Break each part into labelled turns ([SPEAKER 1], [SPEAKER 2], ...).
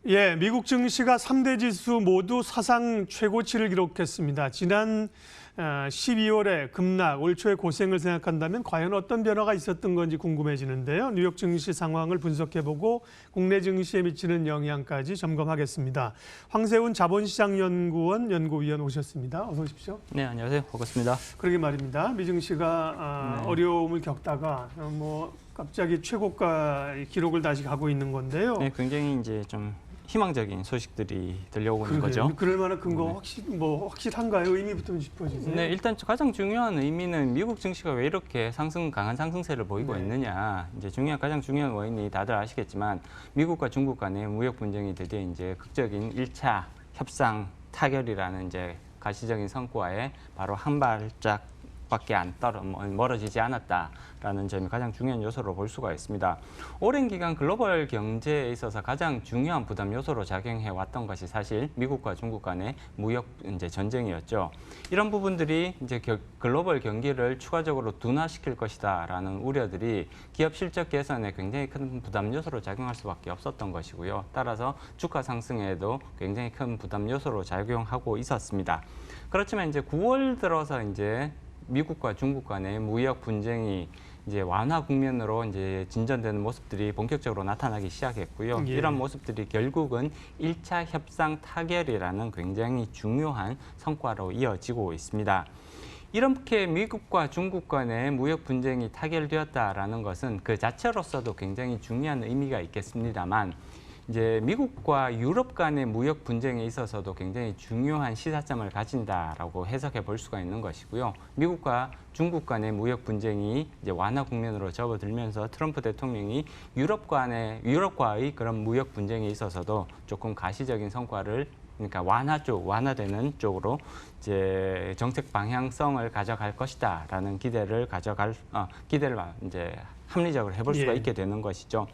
[SPEAKER 1] 예, 미국 증시가 3대 지수 모두 사상 최고치를 기록했습니다. 지난 12월에 급락, 올 초의 고생을 생각한다면 과연 어떤 변화가 있었던 건지 궁금해지는데요. 뉴욕 증시 상황을 분석해보고 국내 증시에 미치는 영향까지 점검하겠습니다. 황세훈 자본시장연구원 연구위원 오셨습니다. 어서 오십시오.
[SPEAKER 2] 네, 안녕하세요. 반갑습니다.
[SPEAKER 1] 그러게 말입니다. 미증시가 어려움을 겪다가 갑자기 최고가 기록을 다시 가고 있는 건데요.
[SPEAKER 2] 네, 굉장히 이제 좀 희망적인 소식들이 들려오고 있는 거죠.
[SPEAKER 1] 그럴 만한 근거 확실한가요? 의미부터 좀 짚어주세요.
[SPEAKER 2] 네, 일단 가장 중요한 의미는 미국 증시가 왜 이렇게 강한 상승세를 보이고
[SPEAKER 1] 네.
[SPEAKER 2] 있느냐. 이제 가장 중요한 원인이 다들 아시겠지만 미국과 중국 간의 무역 분쟁이 드디어 이제 극적인 1차 협상 타결이라는 이제 가시적인 성과에 바로 한 발짝밖에 멀어지지 않았다라는 점이 가장 중요한 요소로 볼 수가 있습니다. 오랜 기간 글로벌 경제에 있어서 가장 중요한 부담 요소로 작용해 왔던 것이 사실 미국과 중국 간의 무역 전쟁이었죠. 이런 부분들이 이제 글로벌 경기를 추가적으로 둔화시킬 것이다라는 우려들이 기업 실적 개선에 굉장히 큰 부담 요소로 작용할 수밖에 없었던 것이고요. 따라서 주가 상승에도 굉장히 큰 부담 요소로 작용하고 있었습니다. 그렇지만 이제 9월 들어서 이제 미국과 중국 간의 무역 분쟁이 이제 완화 국면으로 이제 진전되는 모습들이 본격적으로 나타나기 시작했고요.
[SPEAKER 1] 예.
[SPEAKER 2] 이런 모습들이 결국은 1차 협상 타결이라는 굉장히 중요한 성과로 이어지고 있습니다. 이렇게 미국과 중국 간의 무역 분쟁이 타결되었다라는 것은 그 자체로서도 굉장히 중요한 의미가 있겠습니다만 이제 미국과 유럽 간의 무역 분쟁에 있어서도 굉장히 중요한 시사점을 가진다라고 해석해 볼 수가 있는 것이고요. 미국과 중국 간의 무역 분쟁이 이제 완화 국면으로 접어들면서 트럼프 대통령이 유럽과의 그런 무역 분쟁에 있어서도 조금 가시적인 성과를 그러니까 완화되는 쪽으로 이제 정책 방향성을 가져갈 것이다라는 기대를 이제 합리적으로 해볼 수가 있게 되는 것이죠.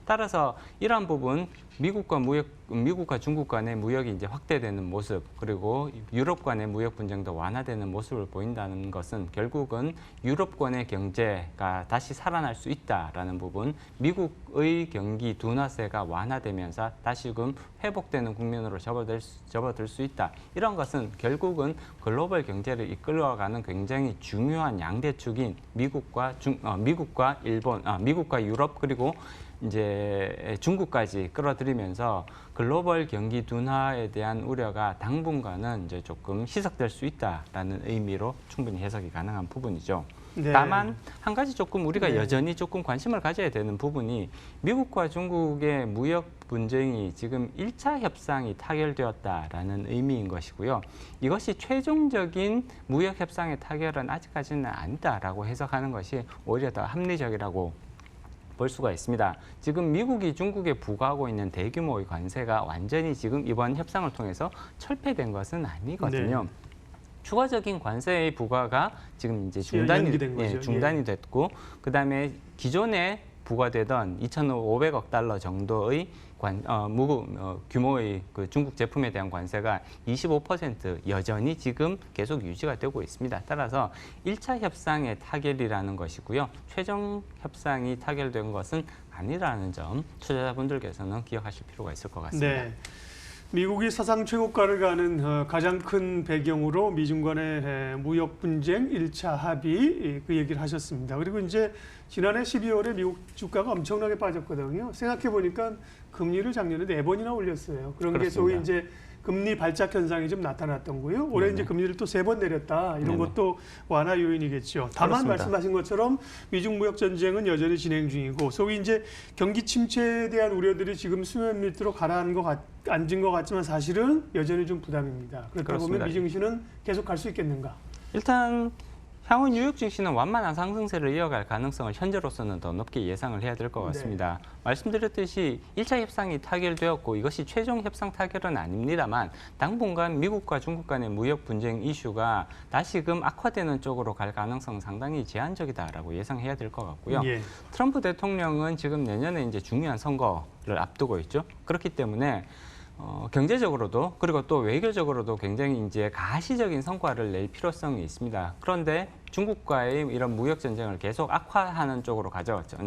[SPEAKER 2] 따라서 이러한 부분 미국과 중국 간의 무역이 이제 확대되는 모습 그리고 유럽 간의 무역 분쟁도 완화되는 모습을 보인다는 것은 결국은 유럽권의 경제가 다시 살아날 수 있다라는 부분, 미국의 경기 둔화세가 완화되면서 다시금 회복되는 국면으로 접어들 수 있다. 이런 것은 결국은 글로벌 경제를 이끌어가는 굉장히 중요한 양대축인 미국과 유럽 그리고 이제 중국까지 끌어들이면서 글로벌 경기 둔화에 대한 우려가 당분간은 이제 조금 희석될 수 있다라는 의미로 충분히 해석이 가능한 부분이죠.
[SPEAKER 1] 네.
[SPEAKER 2] 다만 한 가지 조금 우리가
[SPEAKER 1] 네.
[SPEAKER 2] 여전히 조금 관심을 가져야 되는 부분이 미국과 중국의 무역 분쟁이 지금 1차 협상이 타결되었다라는 의미인 것이고요. 이것이 최종적인 무역 협상의 타결은 아직까지는 아니다라고 해석하는 것이 오히려 더 합리적이라고 볼 수가 있습니다. 지금 미국이 중국에 부과하고 있는 대규모의 관세가 완전히 지금 이번 협상을 통해서 철폐된 것은 아니거든요.
[SPEAKER 1] 네.
[SPEAKER 2] 추가적인 관세의 부과가 지금 이제 중단이 됐고, 그다음에 기존에 부과되던 2,500억 달러 정도의 규모의 그 중국 제품에 대한 관세가 25% 여전히 지금 계속 유지가 되고 있습니다. 따라서 1차 협상의 타결이라는 것이고요. 최종 협상이 타결된 것은 아니라는 점 투자자분들께서는 기억하실 필요가 있을 것 같습니다.
[SPEAKER 1] 네. 미국이 사상 최고가를 가는 가장 큰 배경으로 미중 간의 무역 분쟁 1차 합의 그 얘기를 하셨습니다. 그리고 이제 지난해 12월에 미국 주가가 엄청나게 빠졌거든요. 생각해 보니까 금리를 작년에 4번이나 올렸어요. 그런 게 소위 이제 금리 발작 현상이 좀 나타났던 거고요. 올해 이제 금리를 또 3번 내렸다. 이런 것도 완화 요인이겠죠. 다만
[SPEAKER 2] 그렇습니다.
[SPEAKER 1] 말씀하신 것처럼 미중 무역 전쟁은 여전히 진행 중이고, 소위 이제 경기 침체에 대한 우려들이 지금 수면 밑으로 가라앉은 것 같지만 사실은 여전히 좀 부담입니다. 그렇다 보면 미증시는 계속 갈 수 있겠는가?
[SPEAKER 2] 일단 향후 뉴욕 증시는 완만한 상승세를 이어갈 가능성을 현재로서는 더 높게 예상을 해야 될 것 같습니다. 네. 말씀드렸듯이 1차 협상이 타결되었고 이것이 최종 협상 타결은 아닙니다만 당분간 미국과 중국 간의 무역 분쟁 이슈가 다시금 악화되는 쪽으로 갈 가능성은 상당히 제한적이다라고 예상해야 될 것 같고요.
[SPEAKER 1] 예.
[SPEAKER 2] 트럼프 대통령은 지금 내년에 이제 중요한 선거를 앞두고 있죠. 그렇기 때문에 경제적으로도 그리고 또 외교적으로도 굉장히 이제 가시적인 성과를 낼 필요성이 있습니다. 그런데 중국과의 이런 무역 전쟁을 계속 악화하는 쪽으로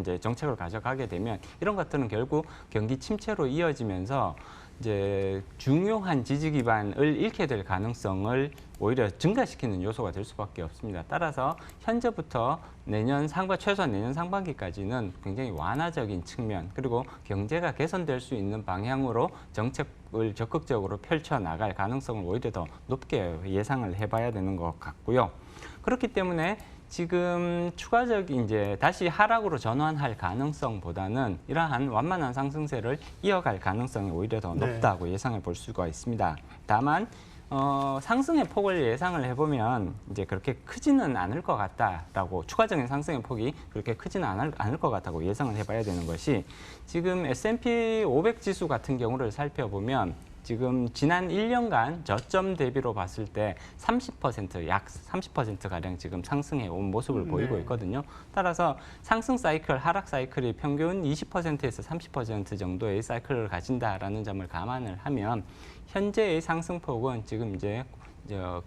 [SPEAKER 2] 이제 정책을 가져가게 되면 이런 것들은 결국 경기 침체로 이어지면서 이제 중요한 지지 기반을 잃게 될 가능성을 오히려 증가시키는 요소가 될 수밖에 없습니다. 따라서 현재부터 최소한 내년 상반기까지는 굉장히 완화적인 측면 그리고 경제가 개선될 수 있는 방향으로 정책을 적극적으로 펼쳐나갈 가능성을 오히려 더 높게 예상을 해봐야 되는 것 같고요. 그렇기 때문에 지금 추가적인 이제 다시 하락으로 전환할 가능성보다는 이러한 완만한 상승세를 이어갈 가능성이 오히려 더 높다고 예상해 볼 수가 있습니다. 다만 상승의 폭을 예상을 해보면 이제 그렇게 크지는 않을 것 같다라고 추가적인 상승의 폭이 그렇게 크지는 않을 것 같다고 예상을 해봐야 되는 것이 지금 S&P 500 지수 같은 경우를 살펴보면 지금 지난 1년간 저점 대비로 봤을 때 30%, 약 30%가량 지금 상승해 온 모습을 보이고 있거든요. 따라서 상승 사이클, 하락 사이클이 평균 20%에서 30% 정도의 사이클을 가진다라는 점을 감안을 하면 현재의 상승폭은 지금 이제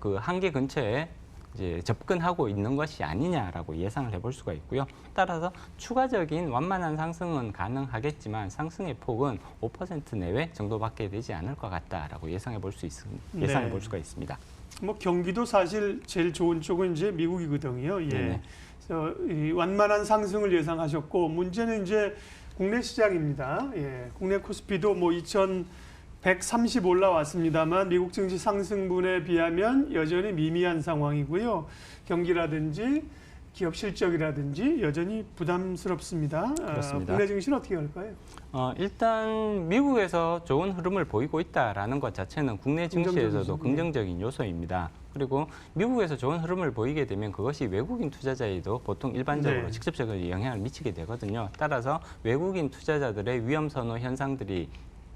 [SPEAKER 2] 그 한계 근처에 이제 접근하고 있는 것이 아니냐라고 예상을 해볼 수가 있고요. 따라서 추가적인 완만한 상승은 가능하겠지만 상승의 폭은 5% 내외 정도밖에 되지 않을 것 같다라고 예상해 볼 수가 있습니다.
[SPEAKER 1] 뭐 경기도 사실 제일 좋은 쪽은 이제 미국이거든요. 예. 그래서 이 완만한 상승을 예상하셨고 문제는 이제 국내 시장입니다. 예. 국내 코스피도 뭐 2,130 올라왔습니다만 미국 증시 상승분에 비하면 여전히 미미한 상황이고요. 경기라든지 기업 실적이라든지 여전히 부담스럽습니다.
[SPEAKER 2] 그렇습니다.
[SPEAKER 1] 국내 증시는 어떻게 할까요?
[SPEAKER 2] 일단 미국에서 좋은 흐름을 보이고 있다라는 것 자체는 국내 증시에서도 긍정적인 요소입니다. 그리고 미국에서 좋은 흐름을 보이게 되면 그것이 외국인 투자자에도 보통 일반적으로 직접적으로 영향을 미치게 되거든요. 따라서 외국인 투자자들의 위험 선호 현상들이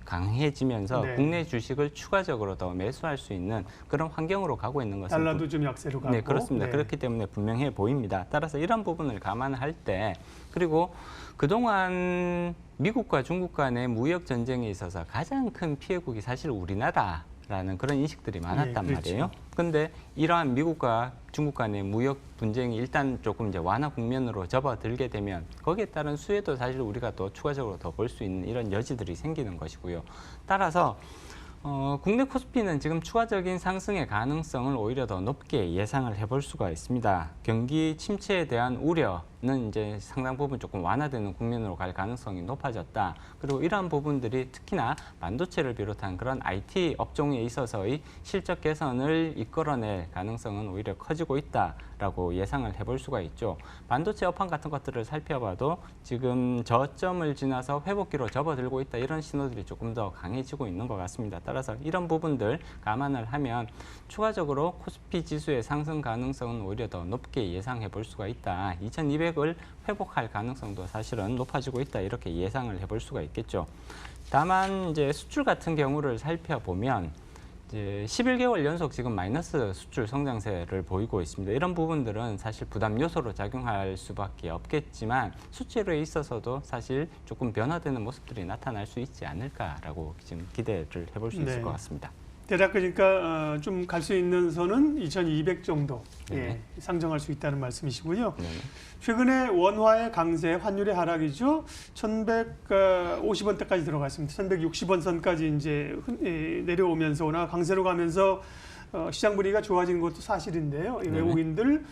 [SPEAKER 2] 강해지면서 국내 주식을 추가적으로 더 매수할 수 있는 그런 환경으로 가고 있는 것은
[SPEAKER 1] 달러도 좀 약세로 가고.
[SPEAKER 2] 네, 그렇습니다. 그렇기 때문에 분명해 보입니다. 따라서 이런 부분을 감안할 때 그리고 그동안 미국과 중국 간의 무역 전쟁에 있어서 가장 큰 피해국이 사실 우리나라라는 그런 인식들이 많았단 말이에요. 그런데 이러한 미국과 중국 간의 무역 분쟁이 일단 조금 이제 완화 국면으로 접어들게 되면 거기에 따른 수혜도 사실 우리가 또 추가적으로 더 볼 수 있는 이런 여지들이 생기는 것이고요. 따라서 국내 코스피는 지금 추가적인 상승의 가능성을 오히려 더 높게 예상을 해볼 수가 있습니다. 경기 침체에 대한 우려는 이제 상당 부분 조금 완화되는 국면으로 갈 가능성이 높아졌다. 그리고 이러한 부분들이 특히나 반도체를 비롯한 그런 IT 업종에 있어서의 실적 개선을 이끌어낼 가능성은 오히려 커지고 있다라고 예상을 해볼 수가 있죠. 반도체 업황 같은 것들을 살펴봐도 지금 저점을 지나서 회복기로 접어들고 있다. 이런 신호들이 조금 더 강해지고 있는 것 같습니다. 따라서 이런 부분들 감안을 하면 추가적으로 코스피 지수의 상승 가능성은 오히려 더 높게 예상해 볼 수가 있다. 2200을 회복할 가능성도 사실은 높아지고 있다. 이렇게 예상을 해볼 수가 있겠죠. 다만 이제 수출 같은 경우를 살펴보면 이제 11개월 연속 지금 마이너스 수출 성장세를 보이고 있습니다. 이런 부분들은 사실 부담 요소로 작용할 수밖에 없겠지만 수출에 있어서도 사실 조금 변화되는 모습들이 나타날 수 있지 않을까라고 지금 기대를 해볼 수 있을 것 같습니다.
[SPEAKER 1] 대략 그러니까 좀 갈 수 있는 선은 2,200 정도 상정할 수 있다는 말씀이시고요. 최근에 원화의 강세, 환율의 하락이죠. 1,150원대까지 들어갔습니다. 1,160원 선까지 이제 내려오면서 원화 강세로 가면서 시장 분위기가 좋아지는 것도 사실인데요. 외국인들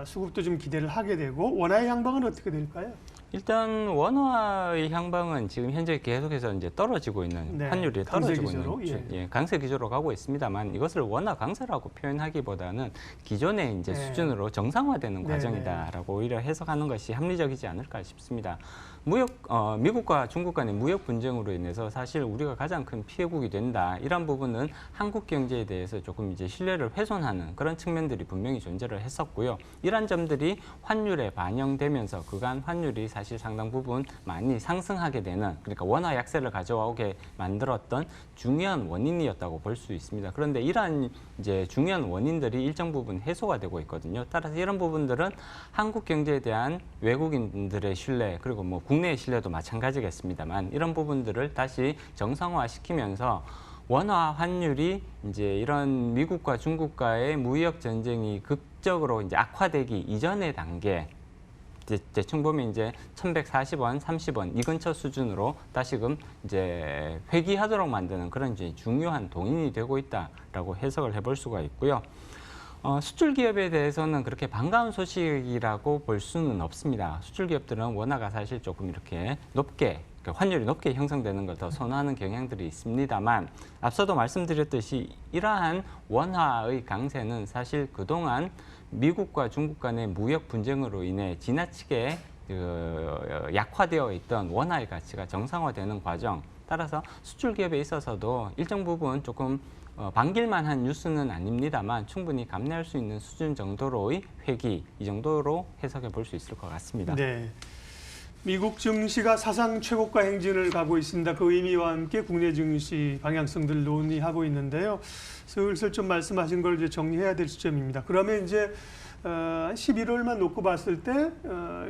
[SPEAKER 1] 수급도 좀 기대를 하게 되고 원화의 향방은 어떻게 될까요?
[SPEAKER 2] 일단 원화의 향방은 지금 현재 계속해서 이제 떨어지고 있는 환율이 떨어지고 있는 강세 기조로 가고 있습니다만 이것을 원화 강세라고 표현하기보다는 기존의 이제 수준으로 정상화되는 과정이다라고 오히려 해석하는 것이 합리적이지 않을까 싶습니다. 미국과 중국 간의 무역 분쟁으로 인해서 사실 우리가 가장 큰 피해국이 된다. 이런 부분은 한국 경제에 대해서 조금 이제 신뢰를 훼손하는 그런 측면들이 분명히 존재를 했었고요. 이런 점들이 환율에 반영되면서 그간 환율이 사실 상당 부분 많이 상승하게 되는 그러니까 원화 약세를 가져오게 만들었던 중요한 원인이었다고 볼 수 있습니다. 그런데 이러한 이제 중요한 원인들이 일정 부분 해소가 되고 있거든요. 따라서 이런 부분들은 한국 경제에 대한 외국인들의 신뢰 그리고 뭐 국내의 신뢰도 마찬가지겠습니다만 이런 부분들을 다시 정상화시키면서 원화 환율이 이제 이런 미국과 중국과의 무역 전쟁이 극적으로 이제 악화되기 이전의 단계 대충 보면 이제 1,140원, 30원 이 근처 수준으로 다시금 이제 회귀하도록 만드는 그런 이제 중요한 동인이 되고 있다라고 해석을 해볼 수가 있고요. 수출 기업에 대해서는 그렇게 반가운 소식이라고 볼 수는 없습니다. 수출 기업들은 원화가 사실 조금 이렇게 높게 환율이 높게 형성되는 걸 더 선호하는 경향들이 있습니다만 앞서도 말씀드렸듯이 이러한 원화의 강세는 사실 그동안 미국과 중국 간의 무역 분쟁으로 인해 지나치게 약화되어 있던 원화의 가치가 정상화되는 과정, 따라서 수출 기업에 있어서도 일정 부분 조금 반길만한 뉴스는 아닙니다만 충분히 감내할 수 있는 수준 정도로의 회귀, 이 정도로 해석해 볼 수 있을 것 같습니다.
[SPEAKER 1] 네. 미국 증시가 사상 최고가 행진을 가고 있습니다. 그 의미와 함께 국내 증시 방향성들 논의하고 있는데요. 슬슬 좀 말씀하신 걸 이제 정리해야 될 시점입니다. 그러면 이제 11월만 놓고 봤을 때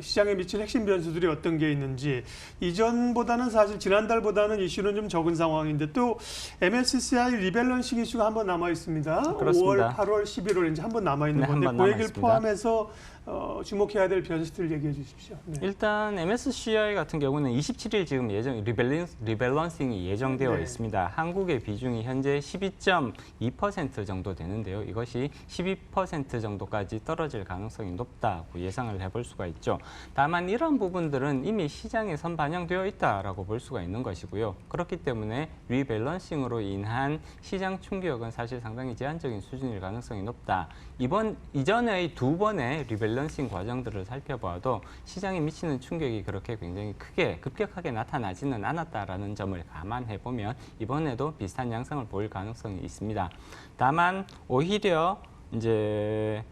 [SPEAKER 1] 시장에 미칠 핵심 변수들이 어떤 게 있는지, 이전보다는 사실 지난달보다는 이슈는 좀 적은 상황인데 또 MSCI 리밸런싱 이슈가 한 번 남아 있습니다.
[SPEAKER 2] 그렇습니다.
[SPEAKER 1] 5월, 8월, 11월 이제 한 번 남아 있는
[SPEAKER 2] 네,
[SPEAKER 1] 건데
[SPEAKER 2] 한번
[SPEAKER 1] 그 얘기를
[SPEAKER 2] 남아있습니다.
[SPEAKER 1] 포함해서 주목해야 될 변수들 얘기해 주십시오. 네.
[SPEAKER 2] 일단 MSCI 같은 경우는 27일 지금 리밸런싱이 예정되어
[SPEAKER 1] 네.
[SPEAKER 2] 있습니다. 한국의 비중이 현재 12.2% 정도 되는데요. 이것이 12% 정도까지 떨어질 가능성이 높다고 예상을 해볼 수가 있죠. 다만 이런 부분들은 이미 시장에 선반영되어 있다라고 볼 수가 있는 것이고요. 그렇기 때문에 리밸런싱으로 인한 시장 충격은 사실 상당히 제한적인 수준일 가능성이 높다. 이전의 두 번의 리밸런싱 과정들을 살펴봐도 시장에 미치는 충격이 그렇게 굉장히 크게 급격하게 나타나지는 않았다라는 점을 감안해 보면 이번에도 비슷한 양상을 보일 가능성이 있습니다. 다만 오히려 이제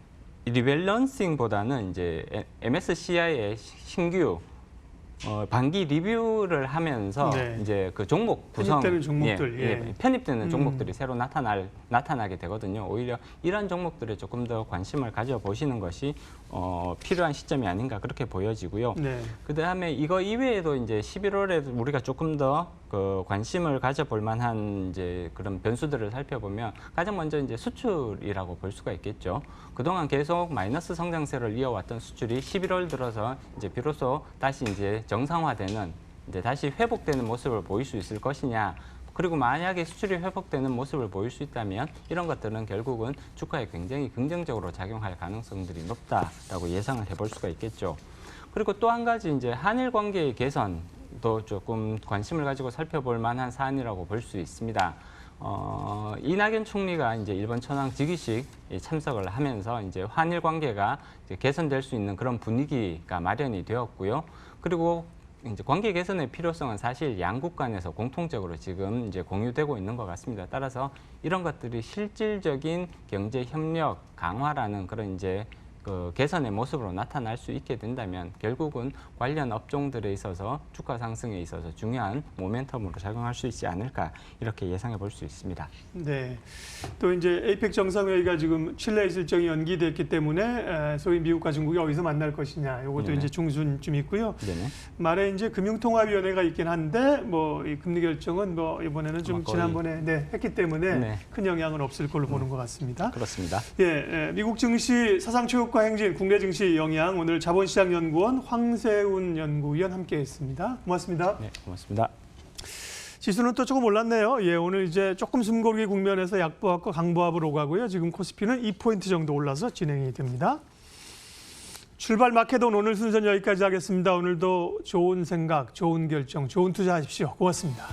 [SPEAKER 2] 리밸런싱보다는 이제 MSCI의 신규 반기 리뷰를 하면서
[SPEAKER 1] 네.
[SPEAKER 2] 이제 그 종목 구성,
[SPEAKER 1] 편입되는 종목들,
[SPEAKER 2] 편입되는 종목들이 새로 나타나게 되거든요. 오히려 이런 종목들에 조금 더 관심을 가져보시는 것이 필요한 시점이 아닌가 그렇게 보여지고요.
[SPEAKER 1] 네.
[SPEAKER 2] 그다음에 이거 이외에도 이제 11월에 우리가 조금 더 그 관심을 가져볼 만한 이제 그런 변수들을 살펴보면 가장 먼저 이제 수출이라고 볼 수가 있겠죠. 그동안 계속 마이너스 성장세를 이어왔던 수출이 11월 들어서 이제 비로소 다시 이제 정상화되는, 이제 다시 회복되는 모습을 보일 수 있을 것이냐. 그리고 만약에 수출이 회복되는 모습을 보일 수 있다면 이런 것들은 결국은 주가에 굉장히 긍정적으로 작용할 가능성들이 높다라고 예상을 해볼 수가 있겠죠. 그리고 또 한 가지 이제 한일 관계의 개선도 조금 관심을 가지고 살펴볼 만한 사안이라고 볼 수 있습니다. 이낙연 총리가 이제 일본 천황 즉위식 참석을 하면서 이제 한일 관계가 이제 개선될 수 있는 그런 분위기가 마련이 되었고요. 그리고 이제 관계 개선의 필요성은 사실 양국 간에서 공통적으로 지금 이제 공유되고 있는 것 같습니다. 따라서 이런 것들이 실질적인 경제 협력 강화라는 그런 이제 그 개선의 모습으로 나타날 수 있게 된다면 결국은 관련 업종들에 있어서 주가 상승에 있어서 중요한 모멘텀으로 작용할 수 있지 않을까 이렇게 예상해 볼 수 있습니다.
[SPEAKER 1] 네. 또 이제 에이펙 정상회의가 지금 칠레 일정이 연기됐기 때문에 소위 미국과 중국이 어디서 만날 것이냐, 이것도
[SPEAKER 2] 네네.
[SPEAKER 1] 이제 중순쯤 있고요.
[SPEAKER 2] 네네.
[SPEAKER 1] 말에 이제 금융통화위원회가 있긴 한데 뭐 이 금리 결정은 뭐 이번에는 좀
[SPEAKER 2] 거의
[SPEAKER 1] 지난번에 했기 때문에
[SPEAKER 2] 네.
[SPEAKER 1] 큰 영향은 없을 걸로 보는 것 같습니다.
[SPEAKER 2] 그렇습니다.
[SPEAKER 1] 미국 증시 사상 최고가 행진, 국내 증시 영향, 오늘 자본시장연구원 황세훈 연구위원 함께했습니다. 고맙습니다.
[SPEAKER 2] 네, 고맙습니다.
[SPEAKER 1] 지수는 또 조금 올랐네요. 오늘 이제 조금 숨고르기 국면에서 약보합과 강보합으로 오가고요. 지금 코스피는 2포인트 정도 올라서 진행이 됩니다. 출발 마켓온 오늘 순서는 여기까지 하겠습니다. 오늘도 좋은 생각, 좋은 결정, 좋은 투자하십시오. 고맙습니다.